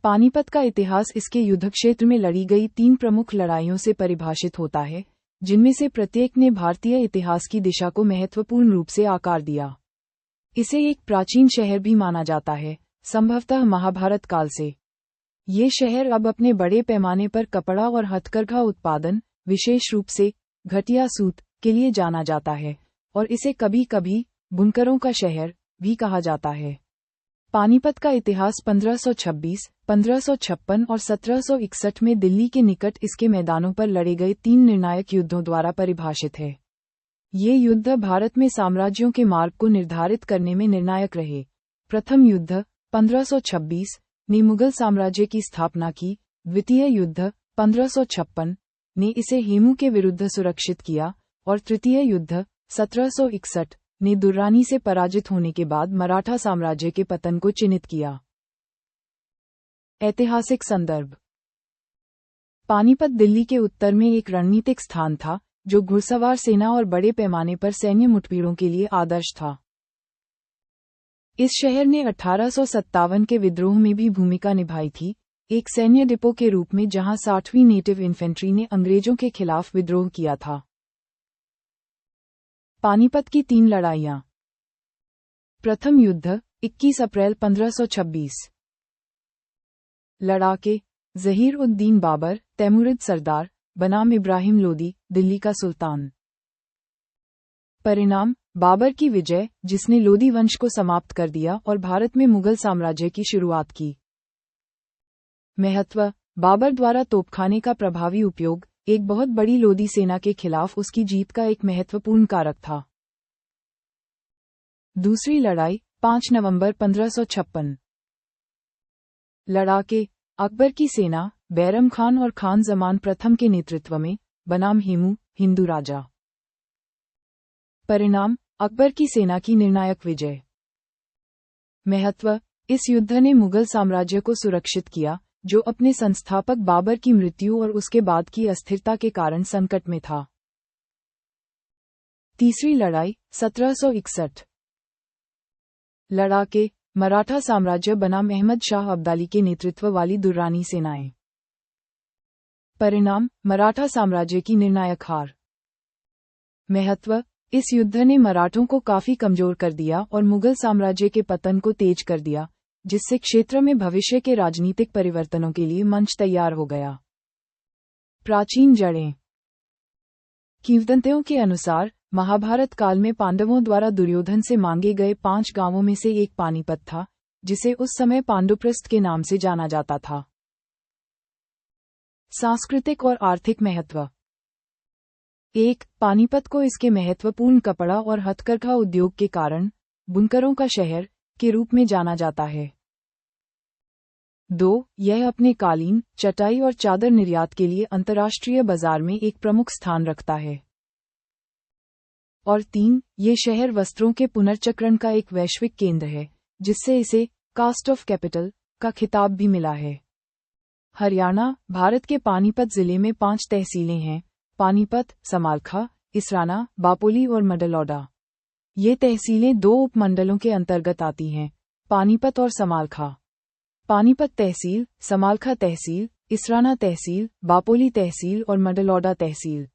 पानीपत का इतिहास इसके युद्ध क्षेत्र में लड़ी गई 3 प्रमुख लड़ाइयों से परिभाषित होता है, जिनमें से प्रत्येक ने भारतीय इतिहास की दिशा को महत्वपूर्ण रूप से आकार दिया। इसे एक प्राचीन शहर भी माना जाता है, संभवतः महाभारत काल से। ये शहर अब अपने बड़े पैमाने पर कपड़ा और हथकरघा उत्पादन, विशेष रूप से घटिया सूत, के लिए जाना जाता है, और इसे कभी कभी बुनकरों का शहर भी कहा जाता है। पानीपत का इतिहास 1526, 1556 और 1761 में दिल्ली के निकट इसके मैदानों पर लड़े गए 3 निर्णायक युद्धों द्वारा परिभाषित है। ये युद्ध भारत में साम्राज्यों के मार्ग को निर्धारित करने में निर्णायक रहे। प्रथम युद्ध 1526 ने मुगल साम्राज्य की स्थापना की। द्वितीय युद्ध 1556 ने इसे हेमू के विरुद्ध सुरक्षित किया, और तृतीय युद्ध 1761 ने दुर्रानी से पराजित होने के बाद मराठा साम्राज्य के पतन को चिन्हित किया। ऐतिहासिक संदर्भ। पानीपत दिल्ली के उत्तर में एक रणनीतिक स्थान था, जो घुड़सवार सेना और बड़े पैमाने पर सैन्य मुठभेड़ों के लिए आदर्श था। इस शहर ने 1857 के विद्रोह में भी भूमिका निभाई थी, एक सैन्य डिपो के रूप में जहां 60वीं नेटिव इन्फेंट्री ने अंग्रेजों के खिलाफ विद्रोह किया था। पानीपत की 3 लड़ाइयां। प्रथम युद्ध 21 अप्रैल 1526। लड़ाके ज़हीर-उद-दीन बाबर, तैमुरिद सरदार, बनाम इब्राहिम लोदी, दिल्ली का सुल्तान। परिणाम, बाबर की विजय, जिसने लोदी वंश को समाप्त कर दिया और भारत में मुगल साम्राज्य की शुरुआत की। महत्व, बाबर द्वारा तोपखाने का प्रभावी उपयोग एक बहुत बड़ी लोदी सेना के खिलाफ उसकी जीत का एक महत्वपूर्ण कारक था। दूसरी लड़ाई 5 नवंबर 1556। लड़ाके अकबर की सेना, बैरम खान और खान जमान प्रथम के नेतृत्व में, बनाम हेमू, हिंदू राजा। परिणाम, अकबर की सेना की निर्णायक विजय। महत्व, इस युद्ध ने मुगल साम्राज्य को सुरक्षित किया, जो अपने संस्थापक बाबर की मृत्यु और उसके बाद की अस्थिरता के कारण संकट में था। तीसरी लड़ाई 1761। लड़ाके मराठा साम्राज्य बनाम अहमद शाह अब्दाली के नेतृत्व वाली दुर्रानी सेनाएं। परिणाम, मराठा साम्राज्य की निर्णायक हार। महत्व, इस युद्ध ने मराठों को काफी कमजोर कर दिया और मुगल साम्राज्य के पतन को तेज कर दिया, जिससे क्षेत्र में भविष्य के राजनीतिक परिवर्तनों के लिए मंच तैयार हो गया। प्राचीन जड़ें। किंवदंतियों के अनुसार महाभारत काल में पांडवों द्वारा दुर्योधन से मांगे गए 5 गांवों में से एक पानीपत था, जिसे उस समय पांडुप्रस्थ के नाम से जाना जाता था। सांस्कृतिक और आर्थिक महत्व। 1. पानीपत को इसके महत्वपूर्ण कपड़ा और हथकरघा उद्योग के कारण बुनकरों का शहर के रूप में जाना जाता है। 2. यह अपने कालीन, चटाई और चादर निर्यात के लिए अंतर्राष्ट्रीय बाजार में एक प्रमुख स्थान रखता है। और 3. ये शहर वस्त्रों के पुनर्चक्रण का एक वैश्विक केंद्र है, जिससे इसे कास्ट ऑफ कैपिटल का खिताब भी मिला है। हरियाणा, भारत के पानीपत जिले में 5 तहसीलें हैं: पानीपत, समालखा, इसराना, बापोली और मडलौडा। ये तहसीलें 2 उपमंडलों के अंतर्गत आती हैं: पानीपत और समालखा। पानीपत तहसील, समालखा तहसील, इसराना तहसील, बापोली तहसील और मडलौडा तहसील